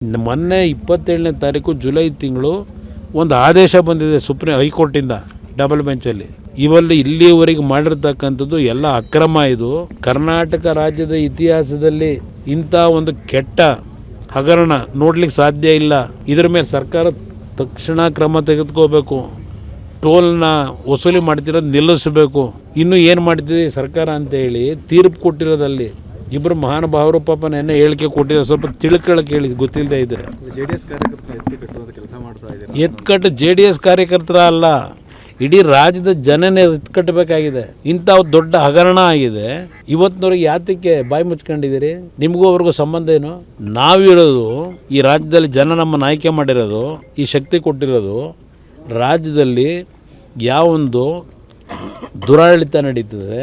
ಮೊನ್ನೆ 27ನೇ ತಾರೀಕು ಜುಲೈ ತಿಂಗಳು ಒಂದು ಆದೇಶ ಬಂದಿದೆ ಸುಪ್ರೀಂ ಹೈಕೋರ್ಟಿಂದ ಡಬಲ್ ಬೆಂಚಲ್ಲಿ. ಇಲ್ಲಿವರೆಗೆ ಮಾಡಿರ್ತಕ್ಕಂಥದ್ದು ಎಲ್ಲ ಅಕ್ರಮ. ಇದು ಕರ್ನಾಟಕ ರಾಜ್ಯದ ಇತಿಹಾಸದಲ್ಲಿ ಇಂಥ ಒಂದು ಕೆಟ್ಟ ಹಗರಣ ನೋಡ್ಲಿಕ್ಕೆ ಸಾಧ್ಯ ಇಲ್ಲ. ಇದರ ಮೇಲೆ ಸರ್ಕಾರ ತಕ್ಷಣ ಕ್ರಮ ತೆಗೆದುಕೋಬೇಕು. ಟೋಲ್ನ ವಸೂಲಿ ಮಾಡ್ತಿರೋದು ನಿಲ್ಲಿಸಬೇಕು. ಇನ್ನೂ ಏನು ಮಾಡ್ತಿದೆ ಸರ್ಕಾರ ಅಂತೇಳಿ ತೀರ್ಪು ಕೊಟ್ಟಿರೋದಲ್ಲಿ ಇಬ್ಬರು ಮಹಾನುಭಾವರು ಪಾಪ ನೆನ್ನೆ ಹೇಳಿಕೆ ಕೊಟ್ಟಿದ್ದಾರೆ. ಸ್ವಲ್ಪ ತಿಳ್ಕೊಳ್ಳೋಕೆ ಹೇಳಿ ಗೊತ್ತಿಲ್ಲದೆ ಇದ್ದರೆ. ಎತ್ಕಟ್ಟು JDS ಕಾರ್ಯಕರ್ತರ ಅಲ್ಲ, ಇಡೀ ರಾಜ್ಯದ ಜನನೇ ಎತ್ಕಟ್ಟಬೇಕಾಗಿದೆ. ಇಂಥ ದೊಡ್ಡ ಹಗರಣ ಆಗಿದೆ. ಇವತ್ತಿನವ್ರಿಗೆ ಯಾತಕ್ಕೆ ಬಾಯಿ ಮುಚ್ಕೊಂಡಿದ್ದೀರಿ? ನಿಮಗೂ ಅವ್ರಿಗೂ ಸಂಬಂಧ ಏನು? ನಾವಿರೋದು ಈ ರಾಜ್ಯದಲ್ಲಿ, ಜನ ನಮ್ಮನ್ನು ಆಯ್ಕೆ ಮಾಡಿರೋದು, ಈ ಶಕ್ತಿ ಕೊಟ್ಟಿರೋದು, ರಾಜ್ಯದಲ್ಲಿ ಯಾವೊಂದು ದುರಾಡಳಿತ ನಡೀತದೆ,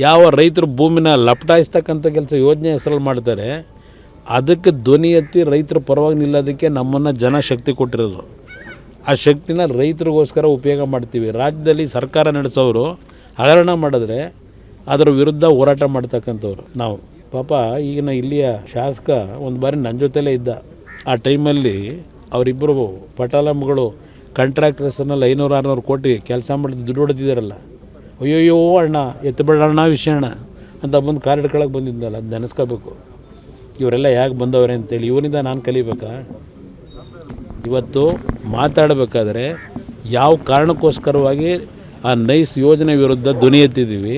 ಯಾವ ರೈತರು ಭೂಮಿನ ಲಪಟಾಯಿಸ್ತಕ್ಕಂಥ ಕೆಲಸ ಯೋಜನೆ ಹೆಸರಲ್ಲಿ ಮಾಡ್ತಾರೆ, ಅದಕ್ಕೆ ಧ್ವನಿ ಎತ್ತಿ ರೈತರ ಪರವಾಗಿ ನಿಲ್ಲೋದಕ್ಕೆ ನಮ್ಮನ್ನು ಜನ ಶಕ್ತಿ ಕೊಟ್ಟಿರೋದು. ಆ ಶಕ್ತಿನ ರೈತರಿಗೋಸ್ಕರ ಉಪಯೋಗ ಮಾಡ್ತೀವಿ. ರಾಜ್ಯದಲ್ಲಿ ಸರ್ಕಾರ ನಡೆಸೋರು ಹಗರಣ ಮಾಡಿದ್ರೆ ಅದರ ವಿರುದ್ಧ ಹೋರಾಟ ಮಾಡ್ತಕ್ಕಂಥವ್ರು ನಾವು. ಪಾಪ ಈಗಿನ ಇಲ್ಲಿಯ ಶಾಸಕ ಒಂದು ಬಾರಿ ನನ್ನ ಜೊತೆಲೇ ಇದ್ದ. ಆ ಟೈಮಲ್ಲಿ ಅವರಿಬ್ಬರು ಪಟಾಲಂಗಳು ಕಾಂಟ್ರಾಕ್ಟರ್ಸ್ನಲ್ಲಿ 500-600 ಕೋಟಿ ಕೆಲಸ ಮಾಡಿದ ದುಡ್ಡು ಹೊಡೆದಿದ್ದಾರಲ್ಲ. ಅಯ್ಯೋಯ್ಯೋ ಅಣ್ಣ ಎತ್ತಬೇಡ ಅಣ್ಣ ವಿಷಯ ಅಣ್ಣ ಅಂತ ಬಂದು ಕಾರ್ ಹಿಡ್ಕೊಳಕ್ಕೆ ಬಂದಿದ್ದಲ್ಲ, ಅದು ನೆನೆಸ್ಕೋಬೇಕು. ಇವರೆಲ್ಲ ಯಾಕೆ ಬಂದವ್ರೆ ಅಂತೇಳಿ ಇವರಿಂದ ನಾನು ಕಲಿಬೇಕಾ? ಇವತ್ತು ಮಾತಾಡಬೇಕಾದ್ರೆ ಯಾವ ಕಾರಣಕ್ಕೋಸ್ಕರವಾಗಿ ಆ ನೈಸ್ ಯೋಜನೆ ವಿರುದ್ಧ ಧ್ವನಿ ಎತ್ತಿದ್ದೀವಿ.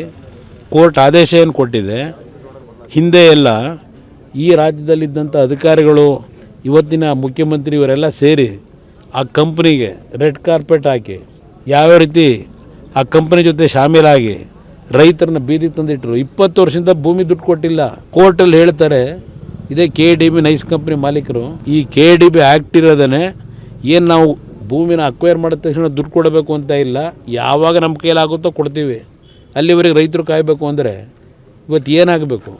ಕೋರ್ಟ್ ಆದೇಶ ಏನು ಕೊಟ್ಟಿದೆ. ಹಿಂದೆ ಎಲ್ಲ ಈ ರಾಜ್ಯದಲ್ಲಿದ್ದಂಥ ಅಧಿಕಾರಿಗಳು, ಇವತ್ತಿನ ಮುಖ್ಯಮಂತ್ರಿ ಇವರೆಲ್ಲ ಸೇರಿ ಆ ಕಂಪ್ನಿಗೆ ರೆಡ್ ಕಾರ್ಪೆಟ್ ಹಾಕಿ ಯಾವ್ಯಾವ ರೀತಿ ಆ ಕಂಪ್ನಿ ಜೊತೆ ಶಾಮೀಲಾಗಿ ರೈತರನ್ನ ಬೀದಿಗೆ ತಂದಿಟ್ಟರು. 20 ವರ್ಷದಿಂದ ಭೂಮಿ ದುಡ್ಡು ಕೊಟ್ಟಿಲ್ಲ. ಕೋರ್ಟಲ್ಲಿ ಹೇಳ್ತಾರೆ ಇದೇ KDB ನೈಸ್ ಕಂಪ್ನಿ ಮಾಲೀಕರು. ಈ KDB ಆ್ಯಕ್ಟ್ ಇರೋದೇ ಏನು ನಾವು ಭೂಮಿನ ಅಕ್ವೈರ್ ಮಾಡಿದ ತಕ್ಷಣ ದುಡ್ಡು ಕೊಡಬೇಕು ಅಂತ ಇಲ್ಲ. ಯಾವಾಗ ನಮ್ಮ ಕೈಲಾಗುತ್ತೋ ಕೊಡ್ತೀವಿ. ಅಲ್ಲಿವರೆಗೆ ರೈತರು ಕಾಯಬೇಕು ಅಂದರೆ ಇವತ್ತು ಏನಾಗಬೇಕು?